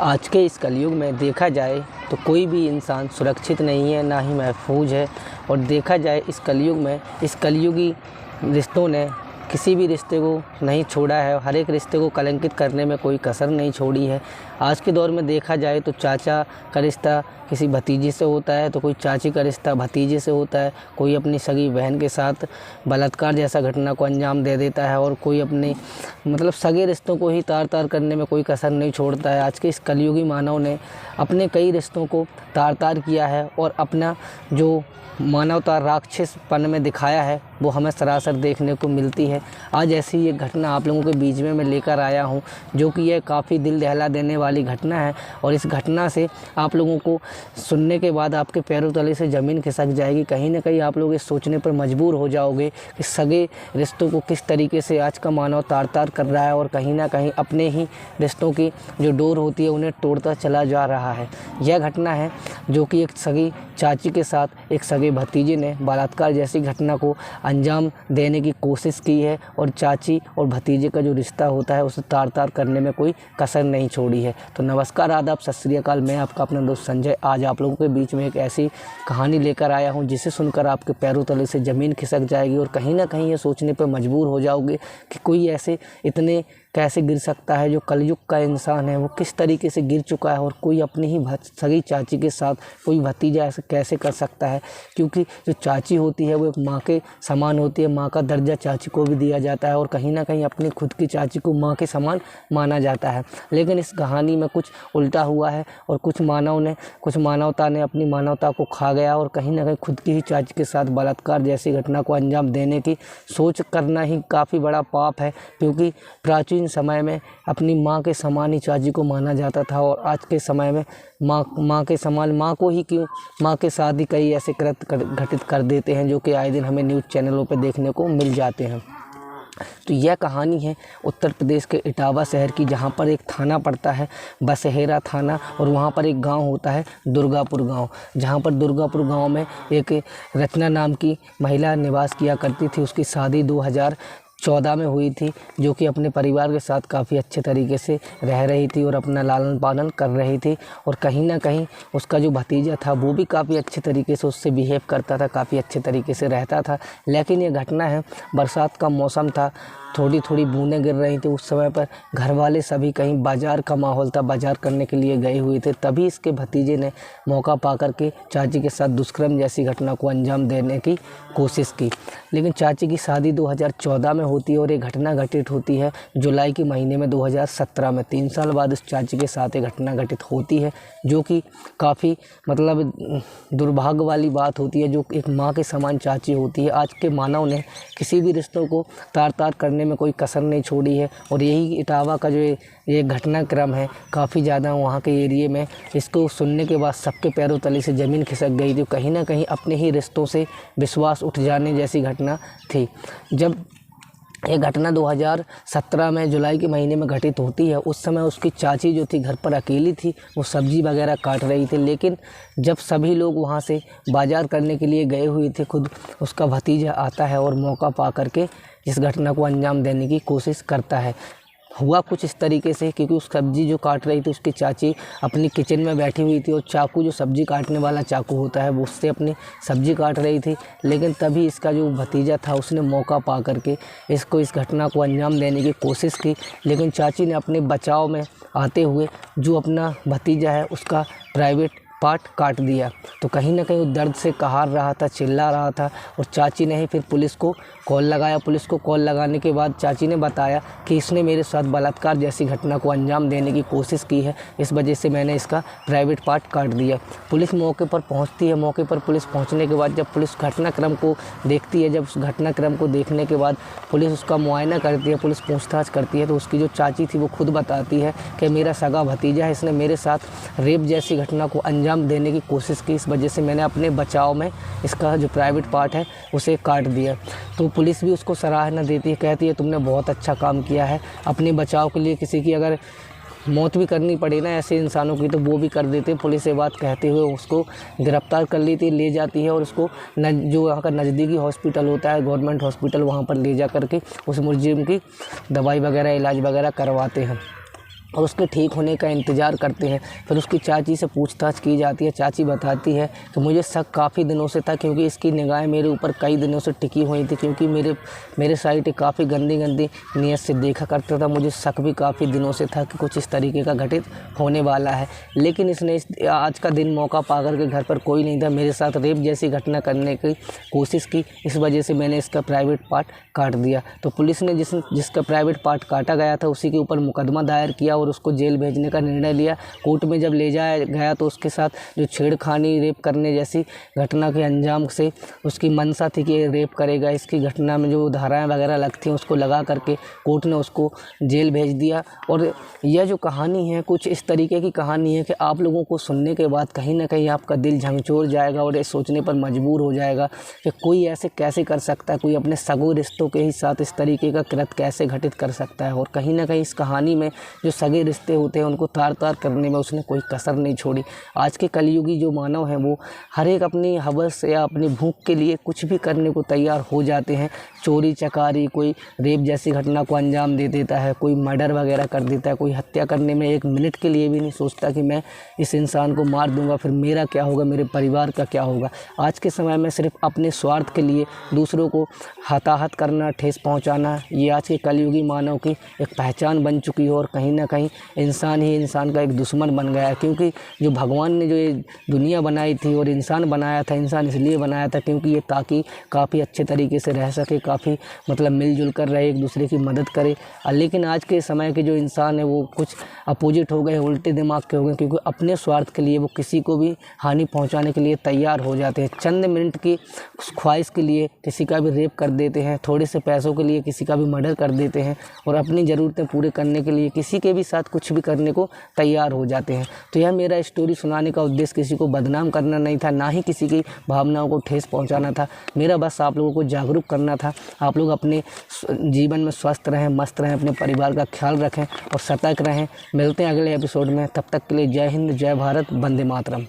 आज के इस कलयुग में देखा जाए तो कोई भी इंसान सुरक्षित नहीं है, ना ही महफूज है। और देखा जाए इस कलयुग में, इस कलयुगी रिश्तों ने किसी भी रिश्ते को नहीं छोड़ा है। हर एक रिश्ते को कलंकित करने में कोई कसर नहीं छोड़ी है। आज के दौर में देखा जाए तो चाचा का रिश्ता किसी भतीजे से होता है, तो कोई चाची का रिश्ता भतीजे से होता है, कोई अपनी सगी बहन के साथ बलात्कार जैसा घटना को अंजाम दे देता है, और कोई अपने सगे रिश्तों को ही तार तार करने में कोई कसर नहीं छोड़ता है। आज के इस कलयुगी मानव ने अपने कई रिश्तों को तार तार किया है, और अपना जो मानवता राक्षसपन में दिखाया है वो हमें सरासर देखने को मिलती है। आज ऐसी ये घटना आप लोगों के बीच में मैं लेकर आया हूँ, जो कि यह काफ़ी दिल दहला देने वाली घटना है। और इस घटना से आप लोगों को सुनने के बाद आपके पैरों तले से ज़मीन खिसक जाएगी। कहीं ना कहीं आप लोग इस सोचने पर मजबूर हो जाओगे कि सगे रिश्तों को किस तरीके से आज का मानव तार तार कर रहा है, और कहीं ना कहीं अपने ही रिश्तों की जो डोर होती है उन्हें तोड़ता चला जा रहा है। यह घटना है जो कि एक सगी चाची के साथ एक सगे भतीजे ने बलात्कार जैसी घटना को अंजाम देने की कोशिश की है, और चाची और भतीजे का जो रिश्ता होता है उसे तार तार करने में कोई कसर नहीं छोड़ी है। तो नमस्कार, आदाब, सत श्री अकाल। मैं आपका अपना दोस्त संजय आज आप लोगों के बीच में एक ऐसी कहानी लेकर आया हूं जिसे सुनकर आपके पैरों तले से ज़मीन खिसक जाएगी, और कहीं ना कहीं ये सोचने पर मजबूर हो जाओगे कि कोई ऐसे इतने कैसे गिर सकता है। जो कलयुग का इंसान है वो किस तरीके से गिर चुका है, और कोई अपनी ही सगी चाची के साथ कोई भतीजा ऐसे कैसे कर सकता है। क्योंकि जो चाची होती है वो एक माँ के समान होती है, माँ का दर्जा चाची को भी दिया जाता है, और कहीं ना कहीं अपनी खुद की चाची को माँ के समान माना जाता है। लेकिन इस कहानी में कुछ उल्टा हुआ है, और कुछ मानवता ने अपनी मानवता को खा गया, और कहीं ना कहीं खुद की ही चाची के साथ बलात्कार जैसी घटना को अंजाम देने की सोच करना ही काफ़ी बड़ा पाप है। क्योंकि प्राचीन समय में अपनी माँ के समान ही चाची को माना जाता था, और आज के समय में माँ के समान माँ को ही क्यों, माँ के साथ ही कई ऐसे कृत्य घटित कर देते हैं जो कि आए दिन हमें न्यूज़ चैनलों पर देखने को मिल जाते हैं। तो यह कहानी है उत्तर प्रदेश के इटावा शहर की, जहाँ पर एक थाना पड़ता है बसहेरा थाना, और वहाँ पर एक गांव होता है दुर्गापुर गांव। जहाँ पर दुर्गापुर गांव में एक रचना नाम की महिला निवास किया करती थी। उसकी शादी 2014 में हुई थी, जो कि अपने परिवार के साथ काफ़ी अच्छे तरीके से रह रही थी और अपना लालन पालन कर रही थी। और कहीं ना कहीं उसका जो भतीजा था वो भी काफ़ी अच्छे तरीके से उससे बिहेव करता था, काफ़ी अच्छे तरीके से रहता था। लेकिन ये घटना है, बरसात का मौसम था, थोड़ी थोड़ी बूंदें गिर रही थी उस समय पर। घर वाले सभी कहीं बाज़ार का माहौल था, बाज़ार करने के लिए गए हुए थे। तभी इसके भतीजे ने मौका पा कर के चाची के साथ दुष्कर्म जैसी घटना को अंजाम देने की कोशिश की। लेकिन चाची की शादी 2014 में होती है, और ये घटना घटित होती है जुलाई के महीने में 2017 में। 3 साल बाद इस चाची के साथ ये घटना घटित होती है, जो कि काफ़ी दुर्भाग्य वाली बात होती है। जो एक माँ के समान चाची होती है, आज के मानव ने किसी भी रिश्तों को तार तार करने में कोई कसर नहीं छोड़ी है। और यही इटावा का जो ये घटनाक्रम है, काफ़ी ज़्यादा वहाँ के एरिए में इसको सुनने के बाद सबके पैरों तले से ज़मीन खिसक गई थी। कहीं ना कहीं अपने ही रिश्तों से विश्वास उठ जाने जैसी घटना थी। जब ये घटना 2017 में जुलाई के महीने में घटित होती है, उस समय उसकी चाची जो थी घर पर अकेली थी, वो सब्ज़ी वगैरह काट रही थी। लेकिन जब सभी लोग वहाँ से बाज़ार करने के लिए गए हुए थे, खुद उसका भतीजा आता है और मौका पा करके इस घटना को अंजाम देने की कोशिश करता है। हुआ कुछ इस तरीके से, क्योंकि उस सब्ज़ी जो काट रही थी उसकी चाची अपनी किचन में बैठी हुई थी, और चाकू जो सब्ज़ी काटने वाला चाकू होता है वो उससे अपनी सब्ज़ी काट रही थी। लेकिन तभी इसका जो भतीजा था उसने मौका पा करके इसको इस घटना को अंजाम देने की कोशिश की। लेकिन चाची ने अपने बचाव में आते हुए जो अपना भतीजा है उसका प्राइवेट पार्ट काट दिया। तो कहीं ना कहीं वो दर्द से कहार रहा था, चिल्ला रहा था, और चाची ने ही फिर पुलिस को कॉल लगाया। पुलिस को कॉल लगाने के बाद चाची ने बताया कि इसने मेरे साथ बलात्कार जैसी घटना को अंजाम देने की कोशिश की है, इस वजह से मैंने इसका प्राइवेट पार्ट काट दिया। पुलिस मौके पर पहुंचती है। मौके पर पुलिस पहुंचने के बाद जब पुलिस घटनाक्रम को देखती है, जब उस घटनाक्रम को देखने के बाद पुलिस उसका मुआयना करती है, पुलिस पूछताछ करती है, तो उसकी जो चाची थी वो खुद बताती है कि मेरा सगा भतीजा है, इसने मेरे साथ रेप जैसी घटना को अंजाम देने की कोशिश की, इस वजह से मैंने अपने बचाव में इसका जो प्राइवेट पार्ट है उसे काट दिया। तो पुलिस भी उसको सराहना देती है, कहती है तुमने बहुत अच्छा काम किया है। अपने बचाव के लिए किसी की अगर मौत भी करनी पड़े ना ऐसे इंसानों की, तो वो भी कर देते। पुलिस ये बात कहते हुए उसको गिरफ्तार कर लेती, ले जाती है, और उसको जो यहाँ का नज़दीकी हॉस्पिटल होता है, गवर्नमेंट हॉस्पिटल, वहाँ पर ले जा करके उस मुलजिम की दवाई वगैरह इलाज वगैरह करवाते हैं। और उसके ठीक होने का इंतज़ार करते हैं। फिर उसकी चाची से पूछताछ की जाती है। चाची बताती है कि मुझे शक काफ़ी दिनों से था, क्योंकि इसकी निगाहें मेरे ऊपर कई दिनों से टिकी हुई थी, क्योंकि मेरे साइड काफ़ी गंदी नीयत से देखा करता था। मुझे शक भी काफ़ी दिनों से था कि कुछ इस तरीके का घटित होने वाला है, लेकिन इसने आज का दिन मौका पाकर के घर पर कोई नहीं था, मेरे साथ रेप जैसी घटना करने की कोशिश की। इस वजह से मैंने इसका प्राइवेट पार्ट काट दिया। तो पुलिस ने जिसका प्राइवेट पार्ट काटा गया था उसी के ऊपर मुकदमा दायर किया और उसको जेल भेजने का निर्णय लिया। कोर्ट में जब ले जाया गया तो उसके साथ जो छेड़खानी, रेप करने जैसी घटना के अंजाम से उसकी मंशा थी कि रेप करेगा, इसकी घटना में जो धाराएं वगैरह लगती हैं उसको लगा करके कोर्ट ने उसको जेल भेज दिया। और यह जो कहानी है कुछ इस तरीके की कहानी है कि आप लोगों को सुनने के बाद कहीं ना कहीं आपका दिल झकझोर जाएगा और ये सोचने पर मजबूर हो जाएगा कि कोई ऐसे कैसे कर सकता है, कोई अपने सगे रिश्तों के ही साथ इस तरीके का कृत्य कैसे घटित कर सकता है। और कहीं ना कहीं इस कहानी में जो सगे रिश्ते होते हैं उनको तार तार करने में उसने कोई कसर नहीं छोड़ी। आज के कलयुगी जो मानव हैं वो हर एक अपनी हवस या अपनी भूख के लिए कुछ भी करने को तैयार हो जाते हैं। चोरी चकारी, कोई रेप जैसी घटना को अंजाम दे देता है, कोई मर्डर वगैरह कर देता है, कोई हत्या करने में एक मिनट के लिए भी नहीं सोचता कि मैं इस इंसान को मार दूंगा, फिर मेरा क्या होगा, मेरे परिवार का क्या होगा। आज के समय में सिर्फ अपने स्वार्थ के लिए दूसरों को हताहत करना, ठेस पहुंचाना, ये आज के कलयुगी मानव की एक पहचान बन चुकी है। और कहीं ना कहीं इंसान ही इंसान का एक दुश्मन बन गया है, क्योंकि जो भगवान ने जो ये दुनिया बनाई थी और इंसान बनाया था, इंसान इसलिए बनाया था क्योंकि ये ताकि काफ़ी अच्छे तरीके से रह सके, काफ़ी मतलब मिलजुल कर रहे, एक दूसरे की मदद करे। लेकिन आज के समय के जो इंसान है वो कुछ अपोजिट हो गए, उल्टे दिमाग के हो गए, क्योंकि अपने स्वार्थ के लिए वो किसी को भी हानि पहुंचाने के लिए तैयार हो जाते हैं। चंद मिनट की ख्वाहिश के लिए किसी का भी रेप कर देते हैं, थोड़े से पैसों के लिए किसी का भी मर्डर कर देते हैं और अपनी ज़रूरतें पूरे करने के लिए किसी के भी साथ कुछ भी करने को तैयार हो जाते हैं। तो यह मेरा स्टोरी सुनाने का उद्देश्य किसी को बदनाम करना नहीं था, ना ही किसी की भावनाओं को ठेस पहुंचाना था। मेरा बस आप लोगों को जागरूक करना था। आप लोग अपने जीवन में स्वस्थ रहें, मस्त रहें, अपने परिवार का ख्याल रखें और सतर्क रहें। मिलते हैं अगले एपिसोड में, तब तक के लिए जय हिंद, जय भारत, वंदे मातरम।